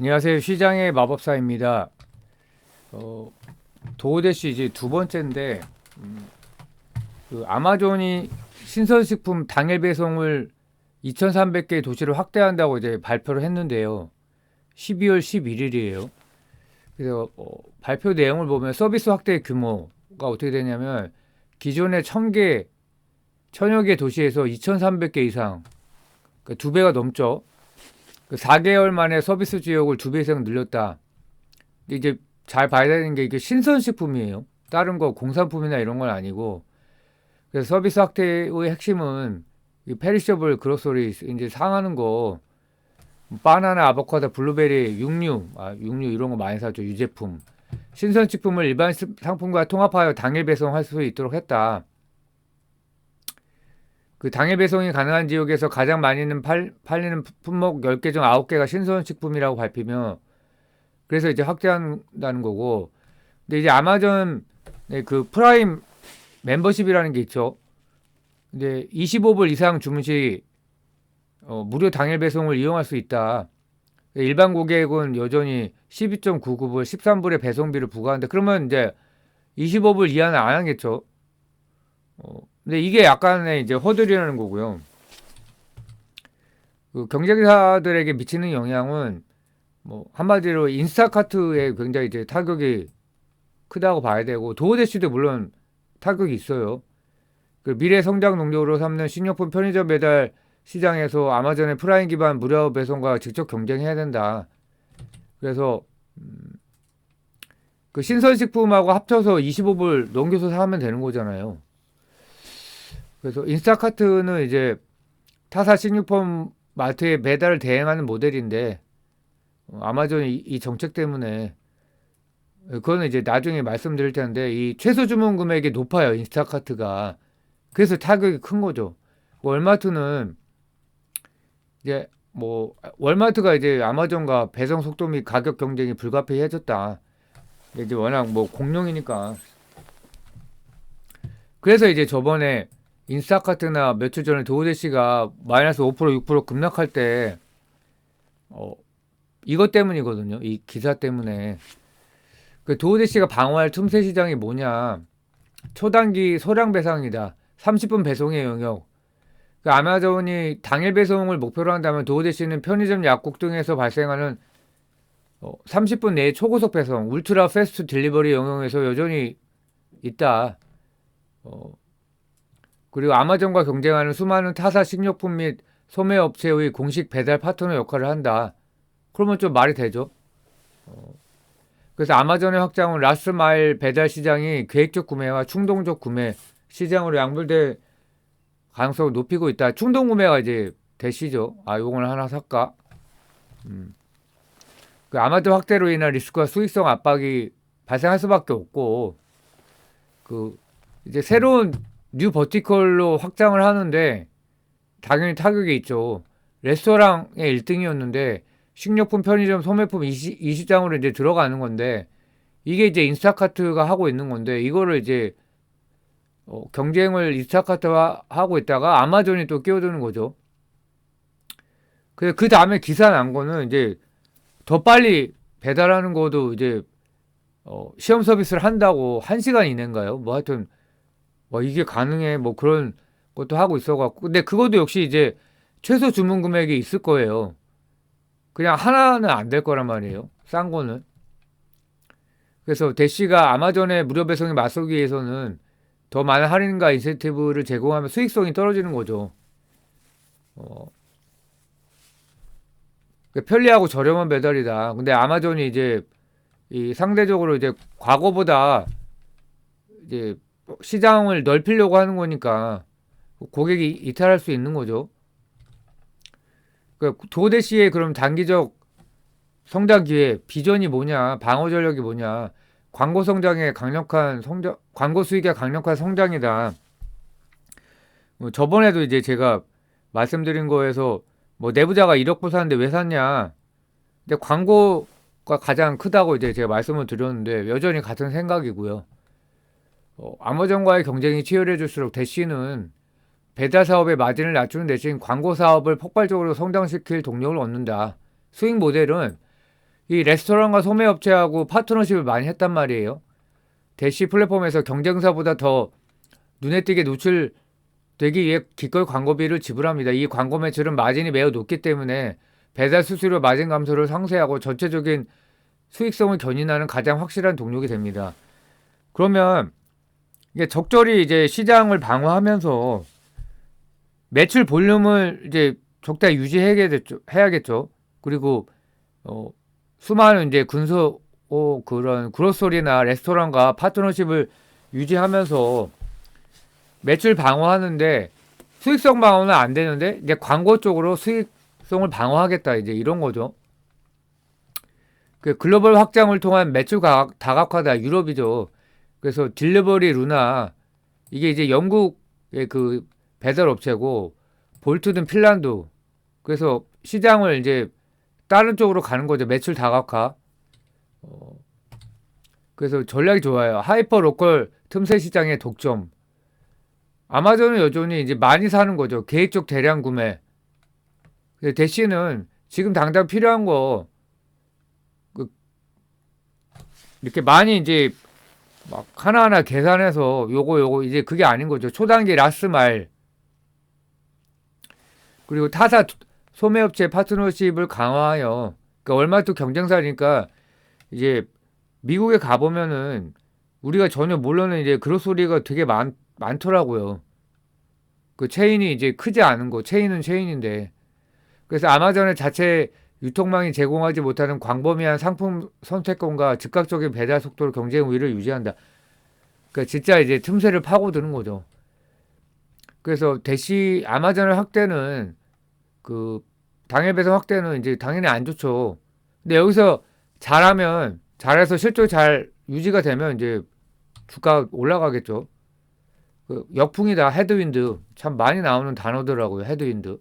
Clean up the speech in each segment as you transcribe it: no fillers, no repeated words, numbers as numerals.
안녕하세요. 시장의 마법사입니다. 도어대시 이제 두 번째인데, 음, 그 아마존이 신선식품 당일 배송을 2,300개 도시로 확대한다고 이제 발표를 했는데요. 12월 11일이에요. 그래서 발표 내용을 보면 서비스 확대 규모가 어떻게 되냐면 기존의 1,000개, 1,000여 개 도시에서 2,300개 이상, 그러니까 두 배가 넘죠. 그 4개월 만에 서비스 지역을 두 배 이상 늘렸다. 이제 잘 봐야 되는 게 이게 신선식품이에요. 다른 거 공산품이나 이런 건 아니고. 그래서 서비스 확대의 핵심은 이 페리셔블 그로서리 이제 상하는 거 바나나, 아보카도, 블루베리, 육류 이런 거 많이 사죠. 유제품. 신선식품을 일반 상품과 통합하여 당일 배송할 수 있도록 했다. 그 당일 배송이 가능한 지역에서 가장 많이는 팔리는 품목 10개 중 9개가 신선식품이라고 밝히며 그래서 이제 확대한다는 거고. 근데 이제 아마존 그 프라임 멤버십이라는 게 있죠. 근데 25불 이상 주문 시 무료 당일 배송을 이용할 수 있다. 일반 고객은 여전히 12.99불, 13불의 배송비를 부과하는데 그러면 이제 25불 이하는 안 하겠죠. 근데 이게 약간의 이제 허들이라는 거고요. 그 경쟁사들에게 미치는 영향은 뭐 한마디로 인스타카트에 굉장히 이제 타격이 크다고 봐야 되고 도어대시도 물론 타격이 있어요. 그 미래 성장 동력으로 삼는 식료품 편의점 배달 시장에서 아마존의 프라임 기반 무료 배송과 직접 경쟁해야 된다. 그래서 그 신선식품하고 합쳐서 25불 넘겨서 사면 되는 거잖아요. 그래서 인스타카트는 이제 타사 식료품 마트에 배달을 대행하는 모델인데 아마존이 이 정책 때문에 그거는 이제 나중에 말씀드릴 텐데 이 최소 주문 금액이 높아요. 인스타카트가. 그래서 타격이 큰 거죠. 월마트는 이제 뭐 월마트가 이제 아마존과 배송 속도 및 가격 경쟁이 불가피해졌다. 이제 워낙 뭐 공룡이니까. 그래서 이제 저번에 인스타카트나 며칠 전에 도어대시가 마이너스 5% 6% 급락할 때 이것 때문이거든요. 이 기사 때문에. 그 도어대시가 방어할 틈새 시장이 뭐냐? 초단기 소량 배송이다. 30분 배송의 영역. 그 아마존이 당일 배송을 목표로 한다면 도어대시는 편의점, 약국 등에서 발생하는 30분 내에 초고속 배송, 울트라 패스트 딜리버리 영역에서 여전히 있다. 그리고 아마존과 경쟁하는 수많은 타사 식료품 및 소매업체의 공식 배달 파트너 역할을 한다. 그러면 좀 말이 되죠. 그래서 아마존의 확장은 라스트 마일 배달 시장이 계획적 구매와 충동적 구매 시장으로 양분될 가능성을 높이고 있다. 충동 구매가 이제 대시죠. 아, 요걸 하나 살까? 그 아마존 확대로 인한 리스크와 수익성 압박이 발생할 수밖에 없고, 그 이제 새로운 뉴 버티컬로 확장을 하는데 당연히 타격이 있죠. 레스토랑의 1등이었는데 식료품, 편의점, 소매품 이 시장으로 이제 들어가는 건데 이게 이제 인스타카트가 하고 있는 건데 이거를 이제 경쟁을 인스타카트와 하고 있다가 아마존이 또 끼어드는 거죠. 그 다음에 기사 난 거는 이제 더 빨리 배달하는 것도 이제 시험 서비스를 한다고 1시간 이내인가요? 뭐 하여튼 뭐 이게 가능해 뭐 그런 것도 하고 있어갖고 근데 그것도 역시 이제 최소 주문 금액이 있을 거예요. 그냥 하나는 안 될 거란 말이에요. 싼 거는. 그래서 대시가 아마존의 무료 배송에 맞서기 위해서는 더 많은 할인과 인센티브를 제공하면 수익성이 떨어지는 거죠. 어, 편리하고 저렴한 배달이다. 근데 아마존이 이제 이 상대적으로 이제 과거보다 이제 시장을 넓히려고 하는 거니까 고객이 이탈할 수 있는 거죠. 그 도대시의 그럼 단기적 성장 기회, 비전이 뭐냐, 방어 전략이 뭐냐, 광고 성장의 강력한 성장, 광고 수익의 강력한 성장이다. 저번에도 이제 제가 말씀드린 거에서 뭐 내부자가 1억 불 샀는데 왜 샀냐? 근데 광고가 가장 크다고 이제 제가 말씀을 드렸는데 여전히 같은 생각이고요. 아마존과의 경쟁이 치열해질수록 대시는 배달 사업의 마진을 낮추는 대신 광고 사업을 폭발적으로 성장시킬 동력을 얻는다. 수익 모델은 이 레스토랑과 소매업체하고 파트너십을 많이 했단 말이에요. 대시 플랫폼에서 경쟁사보다 더 눈에 띄게 노출되기 위해 기꺼이 광고비를 지불합니다. 이 광고 매출은 마진이 매우 높기 때문에 배달 수수료 마진 감소를 상쇄하고 전체적인 수익성을 견인하는 가장 확실한 동력이 됩니다. 그러면 이게 적절히 이제 시장을 방어하면서 매출 볼륨을 이제 적당히 유지해야겠죠. 그리고 수많은 이제 그런 그로서리나 레스토랑과 파트너십을 유지하면서 매출 방어하는데 수익성 방어는 안 되는데 이제 광고 쪽으로 수익성을 방어하겠다 이제 이런 거죠. 그 글로벌 확장을 통한 매출 다각화다 유럽이죠. 그래서 딜리버리 루나 이게 이제 영국의 그 배달 업체고 볼트는 핀란드. 그래서 시장을 이제 다른 쪽으로 가는 거죠. 매출 다각화. 그래서 전략이 좋아요. 하이퍼 로컬 틈새 시장의 독점. 아마존은 여전히 이제 많이 사는 거죠. 계획적 대량 구매. 대신은 지금 당장 필요한 거 이렇게 많이 이제 막 하나하나 계산해서 요거 이제 그게 아닌 거죠. 초단기 라스 마일 그리고 타사 소매업체 파트너십을 강화하여 그러니까 월마트 경쟁사니까 이제 미국에 가보면은 우리가 전혀 모르는 이제 그로소리가 되게 많더라고요. 그 체인이 이제 크지 않은 거 체인은 체인인데 그래서 아마존의 자체 유통망이 제공하지 못하는 광범위한 상품 선택권과 즉각적인 배달 속도로 경쟁 우위를 유지한다. 그러니까 진짜 이제 틈새를 파고드는 거죠. 그래서 대시 아마존의 확대는 그 당일 배송 확대는 이제 당연히 안 좋죠. 근데 여기서 잘해서 실적이 잘 유지가 되면 이제 주가 올라가겠죠. 그 역풍이다 헤드윈드 참 많이 나오는 단어더라고요. 헤드윈드.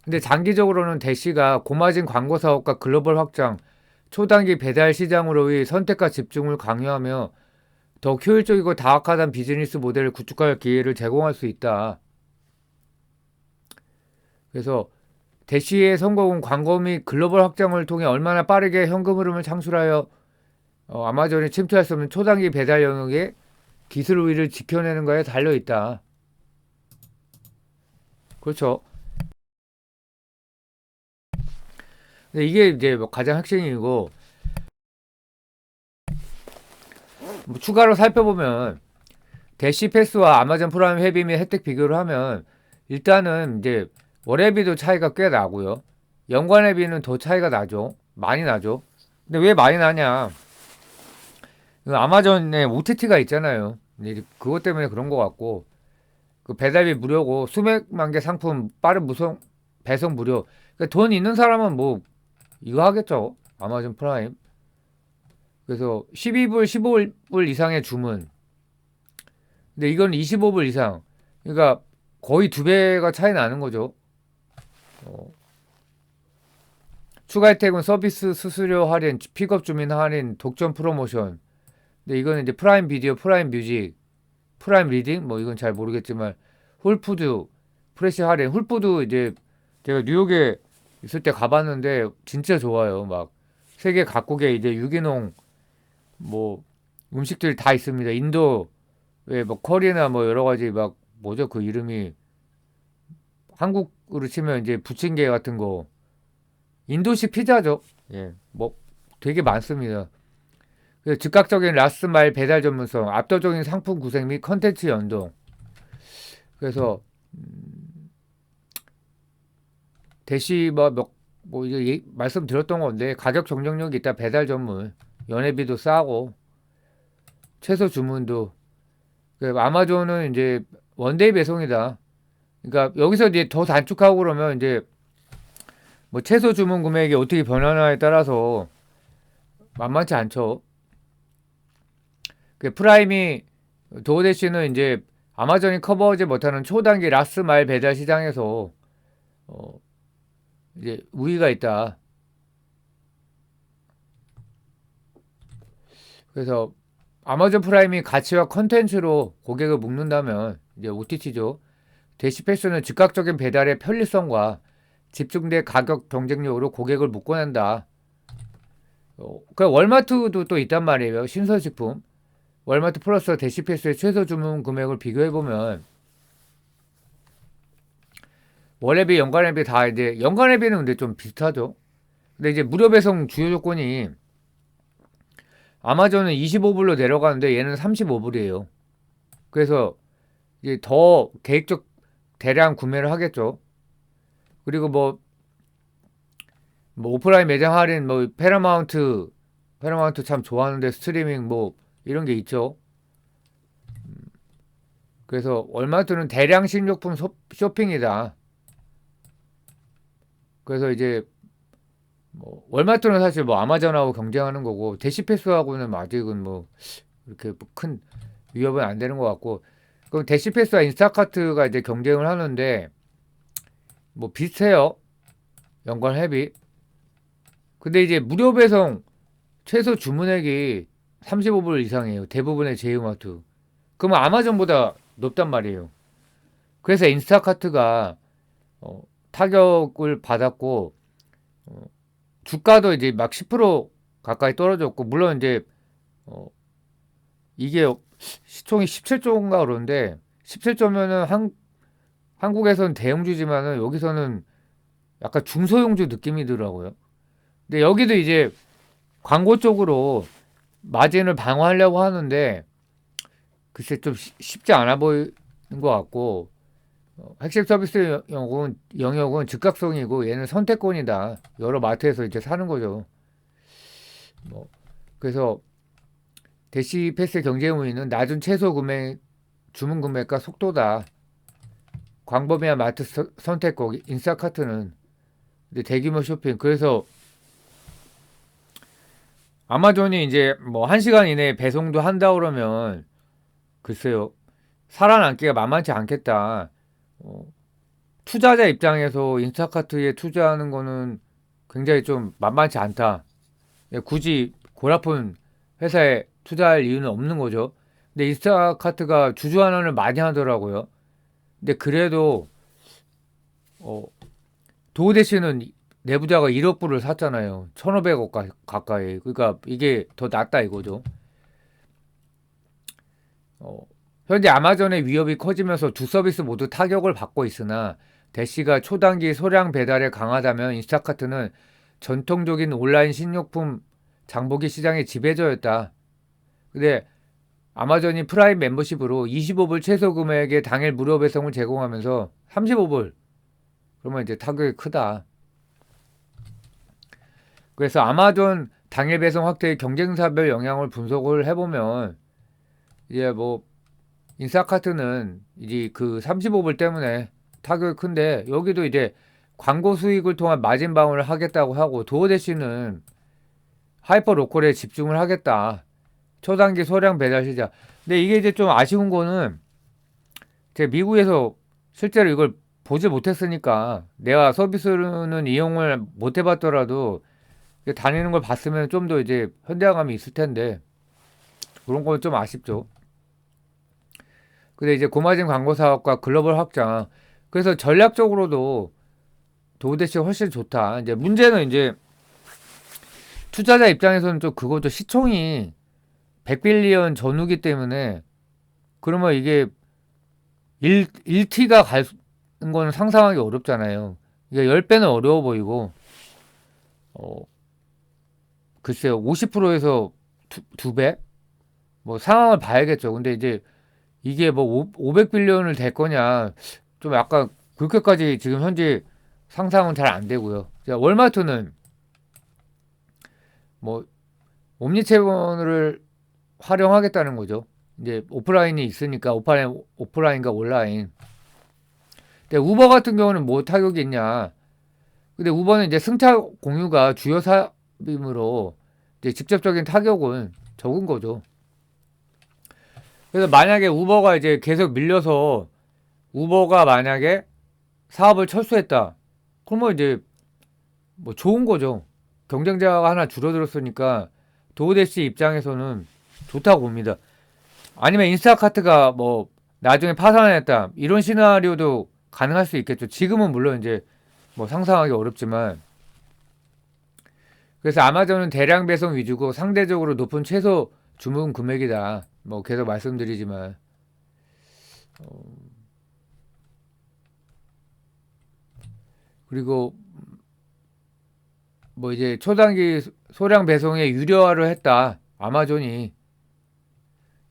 근데 장기적으로는 대시가 고마진 광고 사업과 글로벌 확장, 초단기 배달 시장으로의 선택과 집중을 강요하며 더 효율적이고 다각화된 비즈니스 모델을 구축할 기회를 제공할 수 있다. 그래서 대시의 성공은 광고 및 글로벌 확장을 통해 얼마나 빠르게 현금 흐름을 창출하여 아마존이 침투할 수 없는 초단기 배달 영역의 기술 우위를 지켜내는가에 달려있다. 그렇죠. 근데 이게 이제 뭐 가장 핵심이고 뭐 추가로 살펴보면 대시 패스와 아마존 프라임 회비 및 혜택 비교를 하면 일단은 이제 월회비도 차이가 꽤 나고요. 연관회비는 더 차이가 나죠. 많이 나죠. 근데 왜 많이 나냐? 아마존에 OTT가 있잖아요. 그것 때문에 그런 것 같고 그 배달비 무료고 수백만 개 상품 빠른 배송 무료. 그러니까 돈 있는 사람은 뭐 이거 하겠죠. 아마존 프라임. 그래서 12불, 15불 이상의 주문. 근데 이건 25불 이상. 그러니까 거의 2배가 차이 나는 거죠. 추가 혜택은 서비스 수수료 할인, 픽업 주민 할인, 독점 프로모션. 근데 이거는 이제 프라임 비디오, 프라임 뮤직, 프라임 리딩 뭐 이건 잘 모르겠지만 홀푸드, 프레시 할인. 홀푸드 이제 제가 뉴욕에 있을 때 가봤는데 진짜 좋아요. 막 세계 각국에 이제 유기농 뭐 음식들이 다 있습니다. 인도에 뭐 커리나 뭐 여러 가지 막 뭐죠 그 이름이 한국으로 치면 이제 부침개 같은 거 인도식 피자죠. 예, 뭐 되게 많습니다. 그래서 즉각적인 라스트 마일 배달 전문성, 압도적인 상품 구색 및 컨텐츠 연동. 그래서 대시 뭐 이제 말씀드렸던 건데 가격 경쟁력이 있다. 배달 전문, 연회비도 싸고 최소 주문도. 아마존은 이제 원데이 배송이다. 그러니까 여기서 이제 더 단축하고 그러면 이제 뭐 최소 주문 금액이 어떻게 변하냐에 따라서 만만치 않죠. 프라임이 도어대시는 이제 아마존이 커버하지 못하는 초단기 라스트 마일 배달 시장에서 이제 우위가 있다. 그래서 아마존 프라임이 가치와 컨텐츠로 고객을 묶는다면 이제 OTT죠. 대시 패스는 즉각적인 배달의 편리성과 집중된 가격 경쟁력으로 고객을 묶어낸다. 그 월마트도 또 있단 말이에요. 신선식품. 월마트 플러스 대시패스의 최소 주문 금액을 비교해 보면 월회비, 연간회비 다 이제 연간회비는 근데 좀 비슷하죠. 근데 이제 무료 배송 주요 조건이 아마존은 25불로 내려가는데 얘는 35불이에요. 그래서 이제 더 계획적 대량 구매를 하겠죠. 그리고 뭐 오프라인 매장 할인, 뭐 패러마운트 참 좋아하는데 스트리밍 뭐 이런 게 있죠. 그래서 월마트는 대량 식료품 쇼핑이다. 그래서 이제 뭐 월마트는 사실 뭐 아마존하고 경쟁하는 거고 대시패스하고는 아직은 뭐 이렇게 큰 위협은 안 되는 것 같고, 그럼 대시패스와 인스타카트가 이제 경쟁을 하는데 뭐 비슷해요. 연간 회비. 근데 이제 무료 배송 최소 주문액이 35불 이상이에요. 대부분의 제휴마트. 그러면 아마존보다 높단 말이에요. 그래서 인스타카트가 어, 타격을 받았고, 어, 주가도 이제 막 10% 가까이 떨어졌고, 물론 이제 어, 이게 시총이 17조인가 그러는데 17조면은 한국에서는 대형주지만은 여기서는 약간 중소형주 느낌이더라고요. 근데 여기도 이제 광고 쪽으로 마진을 방어하려고 하는데 글쎄 좀 쉽지 않아 보이는 것 같고, 핵심 서비스 영역은 즉각성이고 얘는 선택권이다. 여러 마트에서 이제 사는 거죠. 뭐 그래서 대시패스 경쟁 우위는 낮은 최소 금액, 주문 금액과 속도다. 광범위한 마트 선택국 인스타카트는 대규모 쇼핑. 그래서 아마존이 이제 뭐 1시간 이내에 배송도 한다 그러면 글쎄요. 살아남기가 만만치 않겠다. 어, 투자자 입장에서 인스타카트에 투자하는 거는 굉장히 좀 만만치 않다. 굳이 골아픈 회사에 투자할 이유는 없는 거죠. 근데 인스타카트가 주주환원을 많이 하더라고요. 근데 그래도 어, 도우대 씨는 내부자가 1억 불을 샀잖아요. 1,500억 가까이. 그러니까 이게 더 낫다 이거죠. 어, 현재 아마존의 위협이 커지면서 두 서비스 모두 타격을 받고 있으나 대시가 초단기 소량 배달에 강하다면 인스타카트는 전통적인 온라인 식료품 장보기 시장의 지배자였다. 근데 아마존이 프라임 멤버십으로 25불 최소 금액의 당일 무료 배송을 제공하면서 35불. 그러면 이제 타격이 크다. 그래서 아마존 당일 배송 확대의 경쟁사별 영향을 분석을 해보면 이제 뭐 인스타카트는 이제 그 35불 때문에 타격이 큰데 여기도 이제 광고 수익을 통한 마진 방어를 하겠다고 하고 도어대시는 하이퍼 로컬에 집중을 하겠다. 초단기 소량 배달 시장. 근데 이게 이제 좀 아쉬운 거는 제가 미국에서 실제로 이걸 보지 못했으니까 내가 서비스는 이용을 못 해봤더라도 다니는 걸 봤으면 좀 더 이제 현대감이 있을 텐데 그런 건 좀 아쉽죠. 근데 이제 고마진 광고 사업과 글로벌 확장. 그래서 전략적으로도 도대체 훨씬 좋다. 이제 문제는 이제 투자자 입장에서는 좀 그것도 시총이 100빌리언 전후기 때문에 그러면 이게 1T가 가는 거는 상상하기 어렵잖아요. 이게 10배는 어려워 보이고, 어, 글쎄요, 50%에서 2배? 뭐 상황을 봐야겠죠. 근데 이제 이게 뭐 500빌리언을 될 거냐, 좀 약간 그렇게까지 지금 현재 상상은 잘 안 되고요. 월마트는 뭐 옴니채널을 활용하겠다는 거죠. 이제 오프라인이 있으니까 오프라인과 온라인. 근데 우버 같은 경우는 뭐 타격이 있냐? 근데 우버는 이제 승차 공유가 주요 사업이므로 이제 직접적인 타격은 적은 거죠. 그래서 만약에 우버가 이제 계속 밀려서 우버가 만약에 사업을 철수했다. 그러면 이제 뭐 좋은 거죠. 경쟁자가 하나 줄어들었으니까 도어대시 입장에서는 좋다고 봅니다. 아니면 인스타카트가 뭐 나중에 파산했다. 이런 시나리오도 가능할 수 있겠죠. 지금은 물론 이제 뭐 상상하기 어렵지만 그래서 아마존은 대량 배송 위주고 상대적으로 높은 최소 주문 금액이다. 뭐 계속 말씀드리지만 그리고 뭐 이제 초단기 소량 배송에 유료화를 했다. 아마존이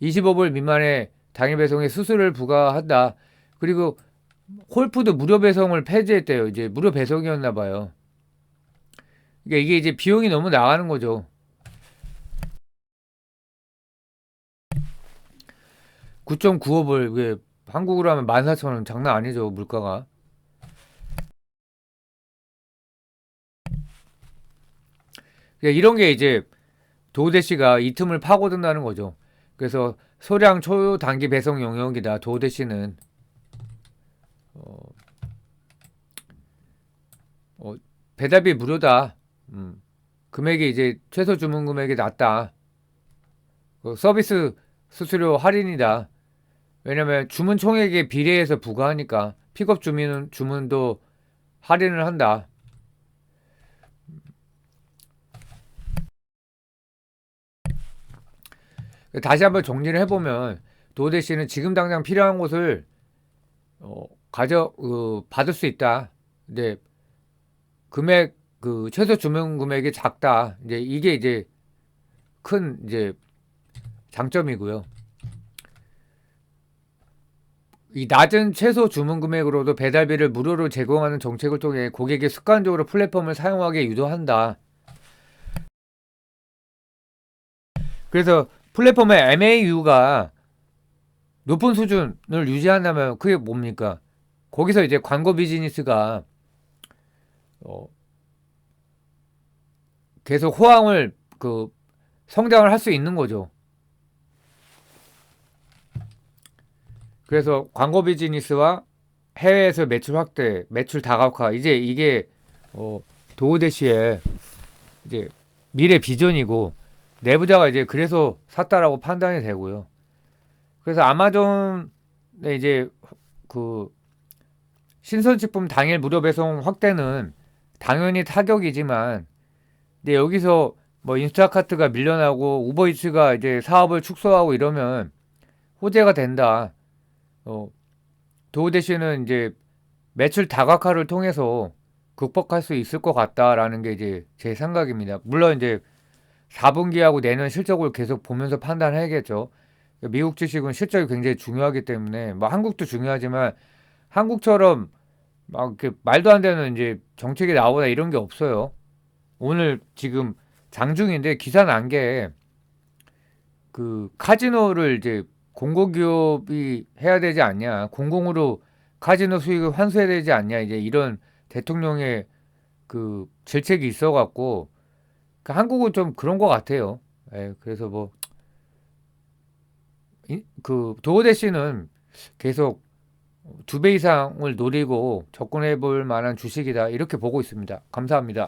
25불 미만의 당일 배송에 수수료를 부과한다. 그리고 홀푸드 무료 배송을 폐지했대요. 이제 무료 배송이었나 봐요. 그러니까 이게 이제 비용이 너무 나가는 거죠. 9.95불 이게 한국으로 하면 14,000원 장난 아니죠, 물가가. 그러니까 이런 게 이제 도우대시가 이 틈을 파고든다는 거죠. 그래서 소량 초단기 배송 영역이다. 도우대시는 어, 어, 배달비 무료다. 금액이 이제 최소 주문 금액이 낮다. 서비스 수수료 할인이다. 왜냐면 주문 총액에 비례해서 부과하니까 픽업 주문도 할인을 한다. 다시 한번 정리를 해보면 도우대시는 지금 당장 필요한 곳을 받을 수 있다. 근데 금액 최소 주문 금액이 작다. 이제 이게 이제 큰 이제 장점이고요. 이 낮은 최소 주문 금액으로도 배달비를 무료로 제공하는 정책을 통해 고객이 습관적으로 플랫폼을 사용하게 유도한다. 그래서 플랫폼의 MAU가 높은 수준을 유지한다면 그게 뭡니까? 거기서 이제 광고 비즈니스가 계속 호황을 성장을 할 수 있는 거죠. 그래서 광고 비즈니스와 해외에서 매출 확대, 매출 다각화 이제 이게 도우대시의 이제 미래 비전이고 내부자가 이제 그래서 샀다라고 판단이 되고요. 그래서 아마존의 이제 신선식품 당일 무료 배송 확대는 당연히 타격이지만 근데 여기서 뭐 인스타카트가 밀려나고 우버이츠가 이제 사업을 축소하고 이러면 호재가 된다. 도우대시는 이제 매출 다각화를 통해서 극복할 수 있을 것 같다라는 게 이제 제 생각입니다. 물론 이제 4분기하고 내년 실적을 계속 보면서 판단해야겠죠. 미국 주식은 실적이 굉장히 중요하기 때문에 뭐 한국도 중요하지만 한국처럼 막 이렇게 말도 안 되는 이제 정책이 나오다 이런 게 없어요. 오늘 지금 장중인데 기사 난 게 카지노를 이제 공공기업이 해야 되지 않냐, 공공으로 카지노 수익을 환수해야 되지 않냐, 이제 이런 대통령의 질책이 있어갖고 한국은 좀 그런 것 같아요. 예, 그래서 뭐 도어대 씨는 계속 2배 이상을 노리고 접근해 볼 만한 주식이다 이렇게 보고 있습니다. 감사합니다.